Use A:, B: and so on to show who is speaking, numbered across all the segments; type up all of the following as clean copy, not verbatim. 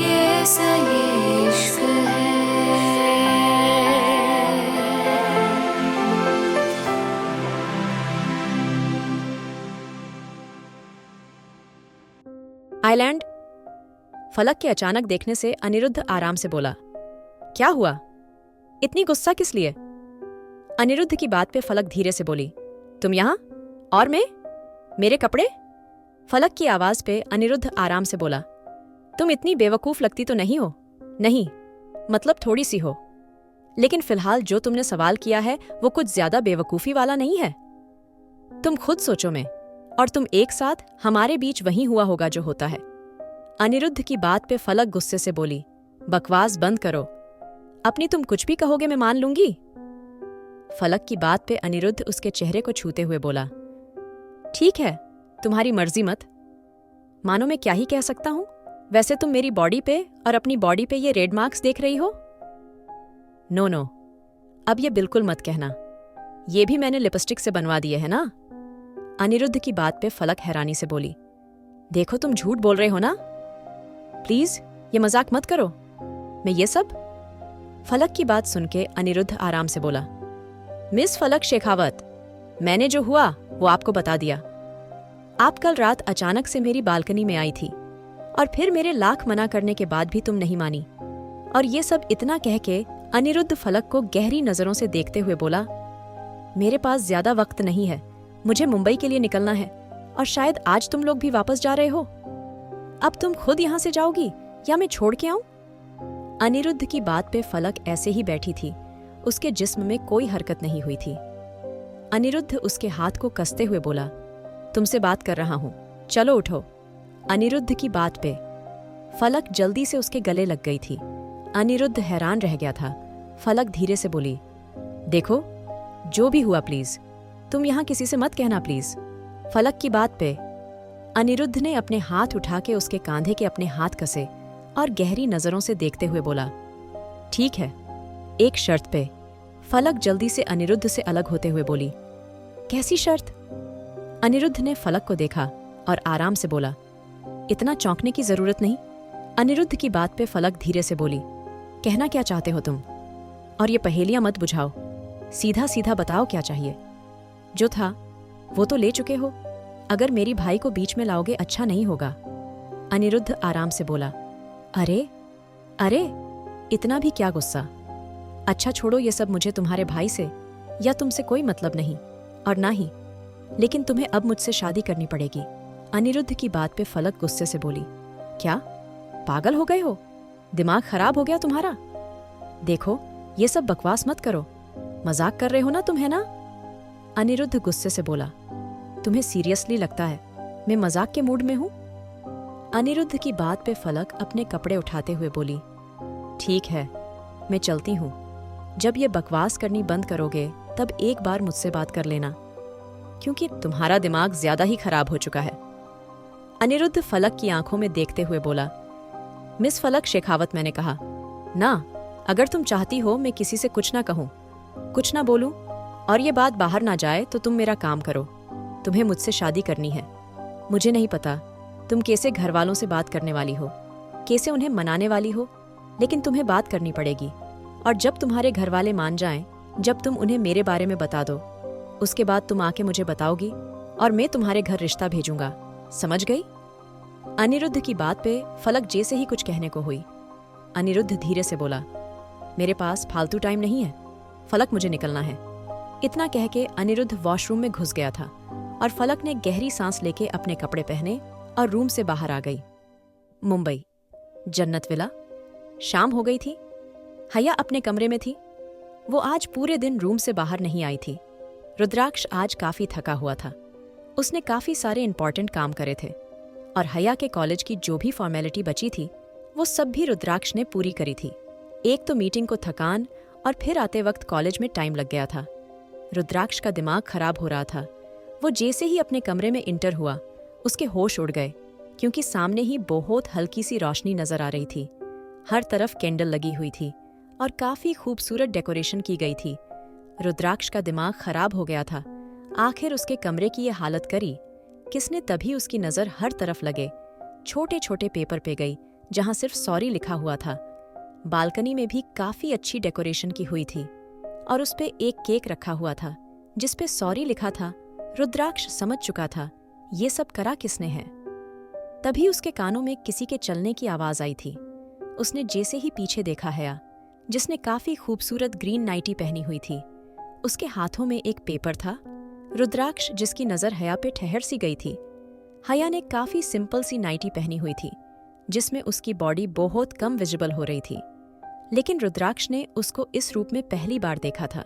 A: कैसा ये इश्क है।
B: आइलैंड। फलक के अचानक देखने से अनिरुद्ध आराम से बोला, क्या हुआ? इतनी गुस्सा किस लिए? अनिरुद्ध की बात पे फलक धीरे से बोली, तुम यहां? और मैं? मेरे कपड़े? फलक की आवाज पे अनिरुद्ध आराम से बोला, तुम इतनी बेवकूफ लगती तो नहीं हो? नहीं, मतलब थोड़ी सी हो, लेकिन फिलहाल जो तुमने सवाल किया है वो कुछ ज्यादा बेवकूफी वाला नहीं है। तुम खुद सोचो में, और तुम एक साथ हमारे बीच वही हुआ होगा जो होता है। अनिरुद्ध की बात पे फलक गुस्से से बोली, बकवास बंद करो, अपनी तुम कुछ भी कहोगे मैं मान लूंगी। फलक की बात पे अनिरुद्ध उसके चेहरे को छूते हुए बोला, ठीक है, तुम्हारी मर्जी मत मानो, मैं क्या ही कह सकता हूं। वैसे तुम मेरी बॉडी पे और अपनी बॉडी पे ये रेड मार्क्स देख रही हो? नो नो, अब ये बिल्कुल मत कहना, ये भी मैंने लिपस्टिक से बनवा दिए है ना। अनिरुद्ध की बात पे फलक हैरानी से बोली, देखो तुम झूठ बोल रहे हो ना, प्लीज ये मजाक मत करो। मैं ये सब? फलक की बात सुन के अनिरुद्ध आराम से बोला, मिस फलक शेखावत, मैंने जो हुआ वो आपको बता दिया। आप कल रात अचानक से मेरी बालकनी में आई थी और फिर मेरे लाख मना करने के बाद भी तुम नहीं मानी। और ये सब इतना कह के अनिरुद्ध फलक को गहरी नजरों से देखते हुए बोला, मेरे पास ज्यादा वक्त नहीं है, मुझे मुंबई के लिए निकलना है और शायद आज तुम लोग भी वापस जा रहे हो। अब तुम खुद यहां से जाओगी या मैं छोड़ के आऊं? अनिरुद्ध की बात पे फलक ऐसे ही बैठी थी, उसके जिस्म में कोई हरकत नहीं हुई थी। अनिरुद्ध उसके हाथ को कसते हुए बोला, तुमसे बात कर रहा हूं, चलो उठो। अनिरुद्ध की बात पे फलक जल्दी से उसके गले लग गई थी। अनिरुद्ध हैरान रह गया था। फलक धीरे से बोली, देखो जो भी हुआ प्लीज तुम यहां किसी से मत कहना प्लीज। फलक की बात पे अनिरुद्ध ने अपने हाथ उठा के उसके कांधे के अपने हाथ कसे और गहरी नजरों से देखते हुए बोला, ठीक है, एक शर्त पे। फलक जल्दी से अनिरुद्ध से अलग होते हुए बोली, कैसी शर्त? अनिरुद्ध ने फलक को देखा और आराम से बोला, इतना चौंकने की जरूरत नहीं। अनिरुद्ध की बात पे फलक धीरे से बोली, कहना क्या चाहते हो तुम? और ये पहेलियां मत बुझाओ, सीधा सीधा बताओ क्या चाहिए। जो था वो तो ले चुके हो, अगर मेरी भाई को बीच में लाओगे अच्छा नहीं होगा। अनिरुद्ध आराम से बोला, अरे अरे इतना भी क्या गुस्सा? अच्छा छोड़ो ये सब, मुझे तुम्हारे भाई से या तुमसे कोई मतलब नहीं और ना ही, लेकिन तुम्हें अब मुझसे शादी करनी पड़ेगी। अनिरुद्ध की बात पे फलक गुस्से से बोली, क्या पागल हो गए हो? दिमाग खराब हो गया तुम्हारा? देखो ये सब बकवास मत करो, मजाक कर रहे हो ना तुम, है ना? अनिरुद्ध गुस्से से बोला, तुम्हें सीरियसली लगता है मैं मजाक के मूड में हूं? अनिरुद्ध की बात पे फलक अपने कपड़े उठाते हुए बोली, ठीक है, मैं चलती हूं। जब ये बकवास करनी बंद करोगे तब एक बार मुझसे बात कर लेना, क्योंकि तुम्हारा दिमाग ज्यादा ही खराब हो चुका है। अनिरुद्ध फलक की आंखों में देखते हुए बोला, मिस फलक शेखावत, मैंने कहा ना, अगर तुम चाहती हो मैं किसी से कुछ ना कहूं, कुछ ना बोलूं और ये बात बाहर ना जाए तो तुम मेरा काम करो। तुम्हें मुझसे शादी करनी है। मुझे नहीं पता तुम कैसे घर वालों से बात करने वाली हो, कैसे उन्हें मनाने वाली हो, लेकिन तुम्हें बात करनी पड़ेगी। और जब तुम्हारे घर वाले मान जाएं, जब तुम उन्हें मेरे बारे में बता दो, उसके बाद तुम आके मुझे बताओगी और मैं तुम्हारे घर रिश्ता भेजूंगा, समझ गई? अनिरुद्ध की बात पे फलक जैसे ही कुछ कहने को हुई। अनिरुद्ध धीरे से बोला, मेरे पास फालतू टाइम नहीं है फलक, मुझे निकलना है। इतना कह के अनिरुद्ध वॉशरूम में घुस गया था और फलक ने गहरी सांस लेके अपने कपड़े पहने और रूम से बाहर आ गई। मुंबई, जन्नत विला। शाम हो गई थी। हया अपने कमरे में थी। वो आज पूरे दिन रूम से बाहर नहीं आई थी। रुद्राक्ष आज काफी थका हुआ था। उसने काफी सारे इंपॉर्टेंट काम करे थे और हया के कॉलेज की जो भी फॉर्मेलिटी बची थी वो सब भी रुद्राक्ष ने पूरी करी थी। एक तो मीटिंग को थकान और फिर आते वक्त कॉलेज में टाइम लग गया था। रुद्राक्ष का दिमाग खराब हो रहा था। वो जैसे ही अपने कमरे में इंटर हुआ, उसके होश उड़ गए, क्योंकि सामने ही बहुत हल्की सी रोशनी नजर आ रही थी। हर तरफ कैंडल लगी हुई थी और काफी खूबसूरत डेकोरेशन की गई थी। रुद्राक्ष का दिमाग खराब हो गया था। आखिर उसके कमरे की ये हालत करी किसने? तभी उसकी नजर हर तरफ लगे छोटे छोटे पेपर पे गई जहां सिर्फ सॉरी लिखा हुआ था। बालकनी में भी काफी अच्छी डेकोरेशन की हुई थी और उस पे एक केक रखा हुआ था जिस पे सॉरी लिखा था। रुद्राक्ष समझ चुका था ये सब करा किसने है। तभी उसके कानों में किसी के चलने की आवाज आई थी। उसने जैसे ही पीछे देखा हया, जिसने काफी खूबसूरत ग्रीन नाइटी पहनी हुई थी। उसके हाथों में एक पेपर था। रुद्राक्ष, जिसकी नजर हया पे ठहर सी गई थी। हया ने काफी सिंपल सी नाइटी पहनी हुई थी जिसमें उसकी बॉडी बहुत कम विजिबल हो रही थी, लेकिन रुद्राक्ष ने उसको इस रूप में पहली बार देखा था।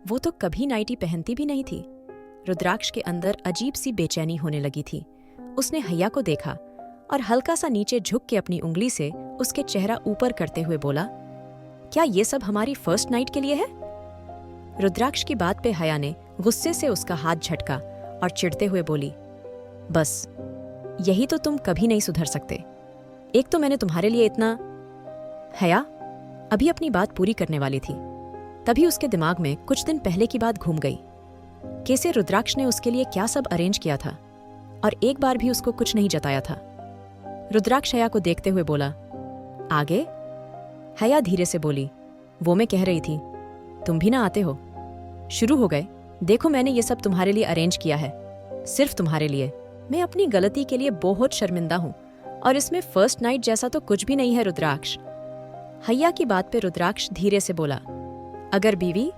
B: वो तो कभी नाइटी पहनती भी नहीं थी। रुद्राक्ष के अंदर अजीब सी बेचैनी होने लगी थी। उसने हया को देखा और हल्का सा नीचे झुक के अपनी उंगली से उसके चेहरा ऊपर करते हुए बोला, क्या ये सब हमारी फर्स्ट नाइट के लिए है? रुद्राक्ष की बात पे हया ने गुस्से से उसका हाथ झटका और चिढ़ते हुए बोली, बस यही तो तुम कभी नहीं सुधर सकते। एक तो मैंने तुम्हारे लिए इतना। हया अभी अपनी बात पूरी करने वाली थी, तभी उसके दिमाग में कुछ दिन पहले की बात घूम गई। कैसे रुद्राक्ष ने उसके लिए क्या सब अरेंज किया था और एक बार भी उसको कुछ नहीं जताया था। रुद्राक्ष हया को देखते हुए बोला, आगे? हया धीरे से बोली, वो मैं कह रही थी, तुम भी ना आते हो? शुरू हो गए। देखो, मैंने ये सब तुम्हारे लिए अरेंज किया है, सिर्फ तुम्हारे लिए। मैं अपनी गलती के लिए बहुत शर्मिंदा हूं और इसमें फर्स्ट नाइट जैसा तो कुछ भी नहीं है रुद्राक्ष। हया की बात पे रुद्राक्ष धीरे से बोला, अगर बीवी,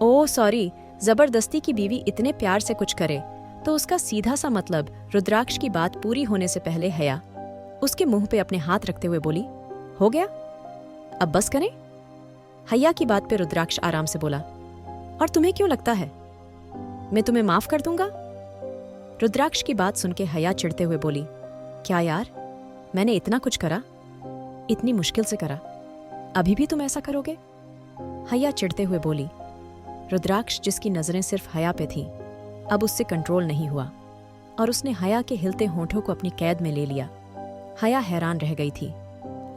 B: ओह सॉरी, जबरदस्ती की बीवी इतने प्यार से कुछ करे तो उसका सीधा सा मतलब। रुद्राक्ष की बात पूरी होने से पहले हया उसके मुंह पे अपने हाथ रखते हुए बोली, हो गया, अब बस करें? हया की बात पे रुद्राक्ष आराम से बोला, और तुम्हें क्यों लगता है मैं तुम्हें माफ कर दूंगा? रुद्राक्ष की बात सुनके हया चिढ़ते हुए बोली, क्या यार, मैंने इतना कुछ करा, इतनी मुश्किल से करा, अभी भी तुम ऐसा करोगे? हया चिढ़ते हुए बोली। रुद्राक्ष, जिसकी नजरें सिर्फ हया पे थीं, अब उससे कंट्रोल नहीं हुआ और उसने हया के हिलते होंठों को अपनी कैद में ले लिया। हया हैरान रह गई थी,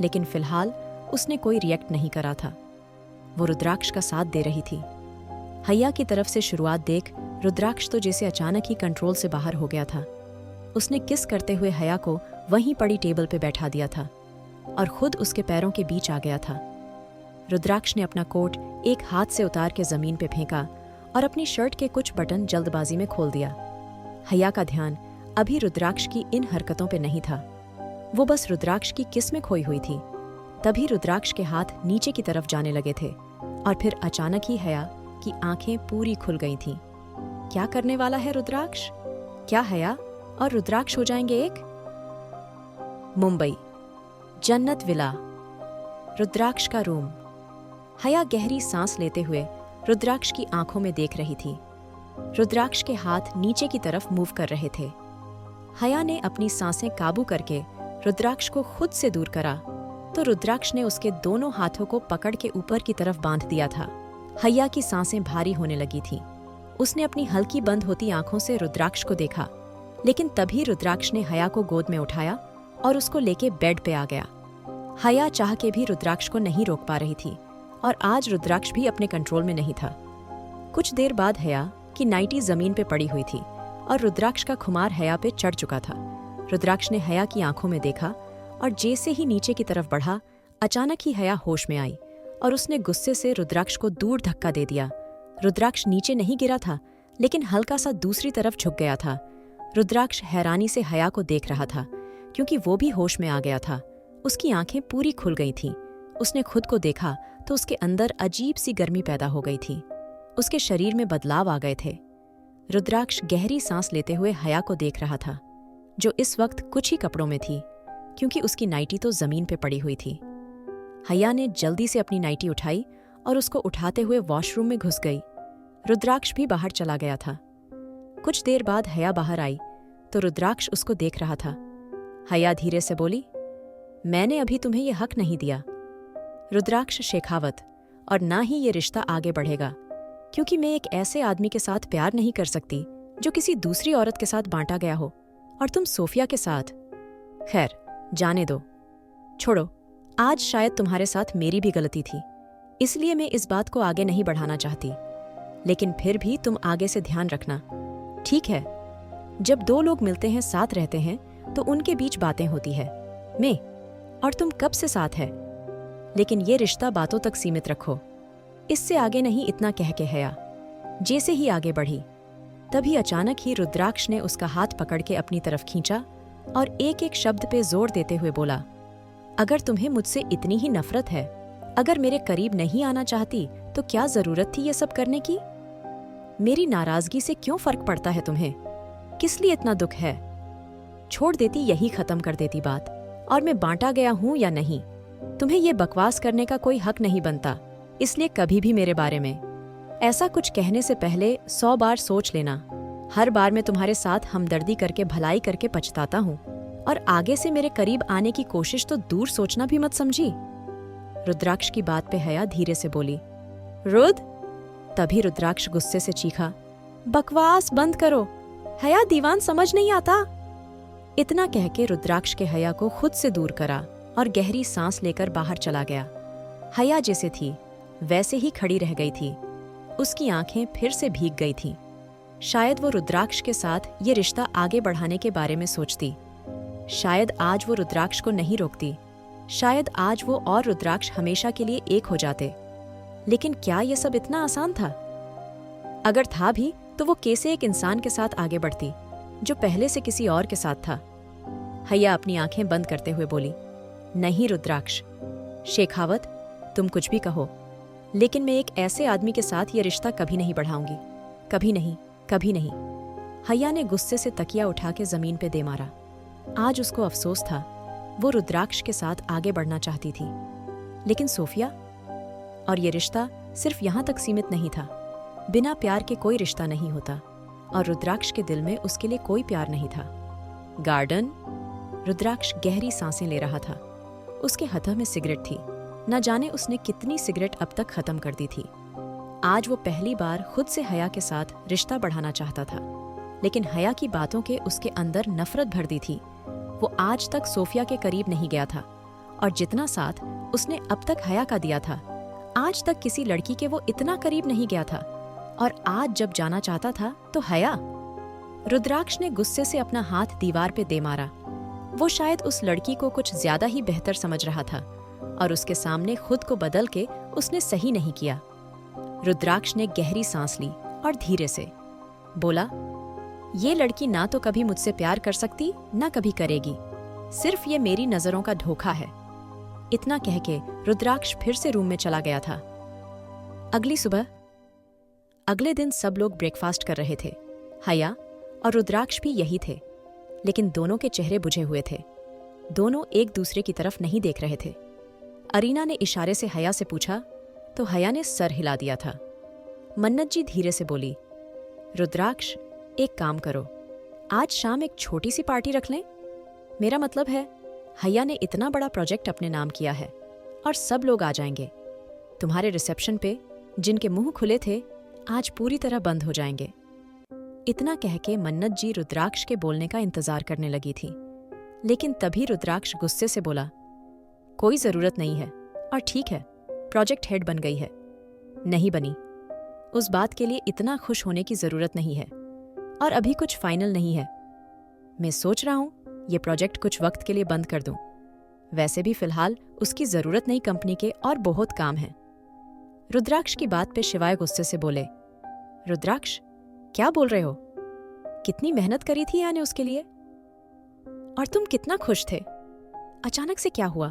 B: लेकिन फिलहाल उसने कोई रिएक्ट नहीं करा था। वो रुद्राक्ष का साथ दे रही थी। हया की तरफ से शुरुआत देख रुद्राक्ष तो जैसे अचानक ही कंट्रोल से बाहर हो गया था। उसने किस करते हुए हया को वहीं पड़ी टेबल पे बैठा दिया था और खुद उसके पैरों के बीच आ गया था। रुद्राक्ष ने अपना कोट एक हाथ से उतार के जमीन पे फेंका और अपनी शर्ट के कुछ बटन जल्दबाजी में खोल दिया। हया का ध्यान अभी रुद्राक्ष की इन हरकतों पे नहीं था, वो बस रुद्राक्ष की किस में खोई हुई थी। तभी रुद्राक्ष के हाथ नीचे की तरफ जाने लगे थे और फिर अचानक ही हया की आंखें पूरी खुल गई थीं। क्या करने वाला है रुद्राक्ष? क्या हया और रुद्राक्ष हो जाएंगे एक? मुंबई, जन्नत विला, रुद्राक्ष का रूम। हया गहरी सांस लेते हुए रुद्राक्ष की आंखों में देख रही थी। रुद्राक्ष के हाथ नीचे की तरफ मूव कर रहे थे। हया ने अपनी सांसें काबू करके रुद्राक्ष को खुद से दूर करा तो रुद्राक्ष ने उसके दोनों हाथों को पकड़ के ऊपर की तरफ बांध दिया था। हया की सांसें भारी होने लगी थीं। उसने अपनी हल्की बंद होती आंखों से रुद्राक्ष को देखा, लेकिन तभी रुद्राक्ष ने हया को गोद में उठाया और उसको लेके बेड पे आ गया। हया चाह के भी रुद्राक्ष को नहीं रोक पा रही थी और आज रुद्राक्ष भी अपने कंट्रोल में नहीं था। कुछ देर बाद हया की नाइटी जमीन पे पड़ी हुई थी और रुद्राक्ष का खुमार हया पे चढ़ चुका था। रुद्राक्ष ने हया की आंखों में देखा और जैसे ही नीचे की तरफ बढ़ा, अचानक ही हया होश में आई और उसने गुस्से से रुद्राक्ष को दूर धक्का दे दिया। रुद्राक्ष नीचे नहीं गिरा था, लेकिन हल्का सा दूसरी तरफ झुक गया था। रुद्राक्ष हैरानी से हया को देख रहा था, क्योंकि वो भी होश में आ गया था। उसकी आंखें पूरी खुल गई थीं। उसने खुद को देखा तो उसके अंदर अजीब सी गर्मी पैदा हो गई थी। उसके शरीर में बदलाव आ गए थे। रुद्राक्ष गहरी सांस लेते हुए हया को देख रहा था, जो इस वक्त कुछ ही कपड़ों में थी, क्योंकि उसकी नाइटी तो जमीन पे पड़ी हुई थी। हया ने जल्दी से अपनी नाइटी उठाई और उसको उठाते हुए वॉशरूम में घुस गई। रुद्राक्ष भी बाहर चला गया था। कुछ देर बाद हया बाहर आई तो रुद्राक्ष उसको देख रहा था। हया धीरे से बोली, मैंने अभी तुम्हें यह हक नहीं दिया रुद्राक्ष शेखावत, और ना ही ये रिश्ता आगे बढ़ेगा, क्योंकि मैं एक ऐसे आदमी के साथ प्यार नहीं कर सकती जो किसी दूसरी औरत के साथ बांटा गया हो, और तुम सोफिया के साथ। खैर, जाने दो, छोड़ो। आज शायद तुम्हारे साथ मेरी भी गलती थी, इसलिए मैं इस बात को आगे नहीं बढ़ाना चाहती, लेकिन फिर भी तुम आगे से ध्यान रखना, ठीक है? जब दो लोग मिलते हैं, साथ रहते हैं, तो उनके बीच बातें होती है। मैं और तुम कब से साथ है, लेकिन ये रिश्ता बातों तक सीमित रखो, इससे आगे नहीं। इतना कह के हया जैसे ही आगे बढ़ी, तभी अचानक ही रुद्राक्ष ने उसका हाथ पकड़ के अपनी तरफ खींचा और एक एक शब्द पे जोर देते हुए बोला, अगर तुम्हें मुझसे इतनी ही नफरत है, अगर मेरे करीब नहीं आना चाहती, तो क्या जरूरत थी ये सब करने की? मेरी नाराजगी से क्यों फर्क पड़ता है तुम्हें? किस लिए इतना दुख है? छोड़ देती, यही खत्म कर देती बात, और मैं बांटा गया हूं या नहीं, तुम्हें ये बकवास करने का कोई हक नहीं बनता। इसलिए कभी भी मेरे बारे में ऐसा कुछ कहने से पहले 100 बार सोच लेना। हर बार मैं तुम्हारे साथ हमदर्दी करके, भलाई करके पछताता हूँ, और आगे से मेरे करीब आने की कोशिश तो दूर सोचना भी मत समझी। रुद्राक्ष की बात पे हया धीरे से बोली, रुद्र। तभी रुद्राक्ष गुस्से से चीखा, बकवास बंद करो, हया दीवान समझ नहीं आता। इतना कह के रुद्राक्ष के हया को खुद से दूर करा और गहरी सांस लेकर बाहर चला गया। हया जैसे थी वैसे ही खड़ी रह गई थी, उसकी आंखें फिर से भीग गई थीं। शायद वो रुद्राक्ष के साथ ये रिश्ता आगे बढ़ाने के बारे में सोचती, शायद आज वो रुद्राक्ष को नहीं रोकती, शायद आज वो और रुद्राक्ष हमेशा के लिए एक हो जाते। लेकिन क्या ये सब इतना आसान था? अगर था भी तो वो कैसे एक इंसान के साथ आगे बढ़ती जो पहले से किसी और के साथ था? हया अपनी आंखें बंद करते हुए बोली, नहीं रुद्राक्ष, शेखावत, तुम कुछ भी कहो, लेकिन मैं एक ऐसे आदमी के साथ ये रिश्ता कभी नहीं बढ़ाऊंगी, कभी नहीं, कभी नहीं। हया ने गुस्से से तकिया उठा के जमीन पे दे मारा। आज उसको अफसोस था, वो रुद्राक्ष के साथ आगे बढ़ना चाहती थी, लेकिन सोफिया? और ये रिश्ता सिर्फ यहां तक सीमित नहीं था। बिना प्यार के कोई रिश्ता नहीं होता, और रुद्राक्ष के दिल में उसके लिए कोई प्यार नहीं था। गार्डन। रुद्राक्ष गहरी सांसें ले रहा था। उसके हथों में सिगरेट थी। न जाने उसने कितनी सिगरेट अब तक खत्म कर दी थी। आज वो पहली बार खुद से हया के साथ रिश्ता बढ़ाना चाहता था, लेकिन हया की बातों के उसके अंदर नफरत भर दी थी। वो आज तक सोफिया के करीब नहीं गया था, और जितना साथ उसने अब तक हया का दिया था, आज तक किसी लड़की के वो इतना करीब नहीं गया था। और आज जब जाना चाहता था तो हया। रुद्राक्ष ने गुस्से से अपना हाथ दीवार पे दे मारा। वो शायद उस लड़की को कुछ ज्यादा ही बेहतर समझ रहा था, और उसके सामने खुद को बदल के उसने सही नहीं किया। रुद्राक्ष ने गहरी सांस ली और धीरे से बोला, ये लड़की ना तो कभी मुझसे प्यार कर सकती, ना कभी करेगी। सिर्फ ये मेरी नजरों का धोखा है। इतना कह के रुद्राक्ष फिर से रूम में चला गया था। अगली सुबह, अगले दिन सब लोग ब्रेकफास्ट कर रहे थे। हया और रुद्राक्ष भी यही थे, लेकिन दोनों के चेहरे बुझे हुए थे। दोनों एक दूसरे की तरफ नहीं देख रहे थे। अरीना ने इशारे से हया से पूछा तो हया ने सर हिला दिया था। मन्नत जी धीरे से बोली, रुद्राक्ष, एक काम करो, आज शाम एक छोटी सी पार्टी रख लें। मेरा मतलब है, हया ने इतना बड़ा प्रोजेक्ट अपने नाम किया है और सब लोग आ जाएंगे। तुम्हारे रिसेप्शन पे जिनके मुंह खुले थे आज पूरी तरह बंद हो जाएंगे। इतना कह के मन्नत जी रुद्राक्ष के बोलने का इंतजार करने लगी थी, लेकिन तभी रुद्राक्ष गुस्से से बोला, कोई जरूरत नहीं है, और ठीक है, प्रोजेक्ट हेड बन गई है। नहीं बनी, उस बात के लिए इतना खुश होने की जरूरत नहीं है, और अभी कुछ फाइनल नहीं है। मैं सोच रहा हूं ये प्रोजेक्ट कुछ वक्त के लिए बंद कर दूं। वैसे भी फिलहाल उसकी जरूरत नहीं कंपनी के, और बहुत काम है। रुद्राक्ष की बात पे शिवाय गुस्से से बोले, रुद्राक्ष, क्या बोल रहे हो? कितनी मेहनत करी थी यानी उसके लिए, और तुम कितना खुश थे। अचानक से क्या हुआ?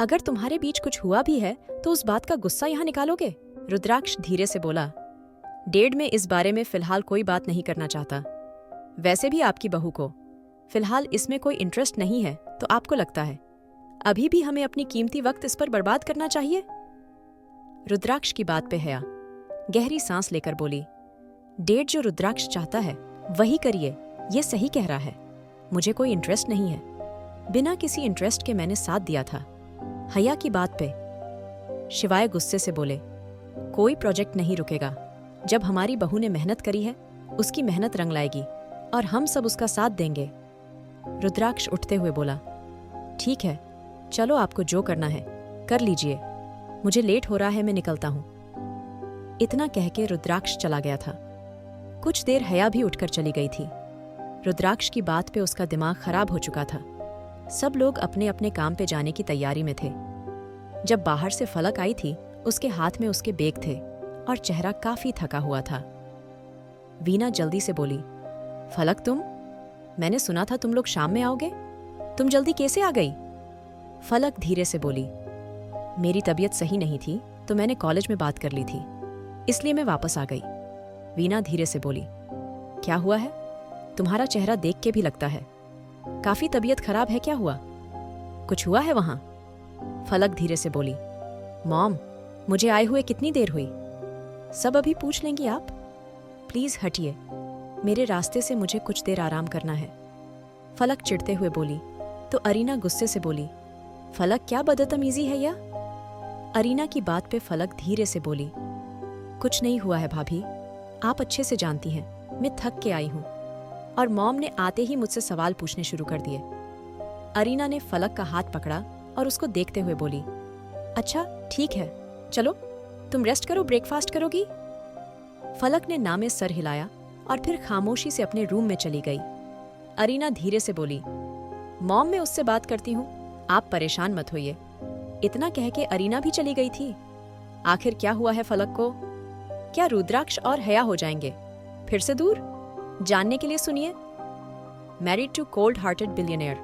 B: अगर तुम्हारे बीच कुछ हुआ भी है तो उस बात का गुस्सा यहां निकालोगे? रुद्राक्ष धीरे से बोला, डैड में इस बारे में फिलहाल कोई बात नहीं करना चाहता। वैसे भी आपकी बहू को फिलहाल इसमें कोई इंटरेस्ट नहीं है, तो आपको लगता है अभी भी हमें अपनी कीमती वक्त इस पर बर्बाद करना चाहिए? रुद्राक्ष की बात पे हया गहरी सांस लेकर बोली, डैड जो रुद्राक्ष चाहता है वही करिए, ये सही कह रहा है। मुझे कोई इंटरेस्ट नहीं है। बिना किसी इंटरेस्ट के मैंने साथ दिया था। हया की बात पे शिवाय गुस्से से बोले, कोई प्रोजेक्ट नहीं रुकेगा। जब हमारी बहू ने मेहनत करी है, उसकी मेहनत रंग लाएगी, और हम सब उसका साथ देंगे। रुद्राक्ष उठते हुए बोला, ठीक है, चलो, आपको जो करना है कर लीजिए, मुझे लेट हो रहा है, मैं निकलता हूं। इतना कह के रुद्राक्ष चला गया था। कुछ देर हया भी उठकर चली गई थी। रुद्राक्ष की बात पे उसका दिमाग खराब हो चुका था। सब लोग अपने अपने काम पे जाने की तैयारी में थे। जब बाहर से फलक आई थी, उसके हाथ में उसके बैग थे और चेहरा काफी थका हुआ था। वीना जल्दी से बोली, फलक तुम? मैंने सुना था तुम लोग शाम में आओगे, तुम जल्दी कैसे आ गई? फलक धीरे से बोली, मेरी तबीयत सही नहीं थी तो मैंने कॉलेज में बात कर ली थी, इसलिए मैं वापस आ गई। वीना धीरे से बोली, क्या हुआ है? तुम्हारा चेहरा देख के भी लगता है काफी तबीयत खराब है, क्या हुआ? कुछ हुआ है वहां? फलक धीरे से बोली, मॉम, मुझे आए हुए कितनी देर हुई? सब अभी पूछ लेंगी आप? प्लीज हटिए, मेरे रास्ते से मुझे कुछ देर आराम करना है। फलक चिढ़ते हुए बोली तो अरीना गुस्से से बोली, फलक क्या बदतमीजी है यह? अरीना की बात पे फलक धीरे से बोली, कुछ नहीं हुआ है भाभी, आप अच्छे से जानती हैं मैं थक के आई हूं। और मॉम ने आते ही मुझसे सवाल पूछने शुरू कर दिए। अरीना ने फलक का हाथ पकड़ा और उसको देखते हुए बोली, अच्छा ठीक है, चलो तुम रेस्ट करो, ब्रेकफास्ट करोगी? फलक ने ना में सर हिलाया और फिर खामोशी से अपने रूम में चली गई। अरीना धीरे से बोली, मॉम मैं उससे बात करती हूँ, आप परेशान मत होइए। इतना कह के अरीना भी चली गई थी। आखिर क्या हुआ है फलक को? क्या रुद्राक्ष और हया हो जाएंगे फिर से दूर? जानने के लिए सुनिए married to cold hearted billionaire,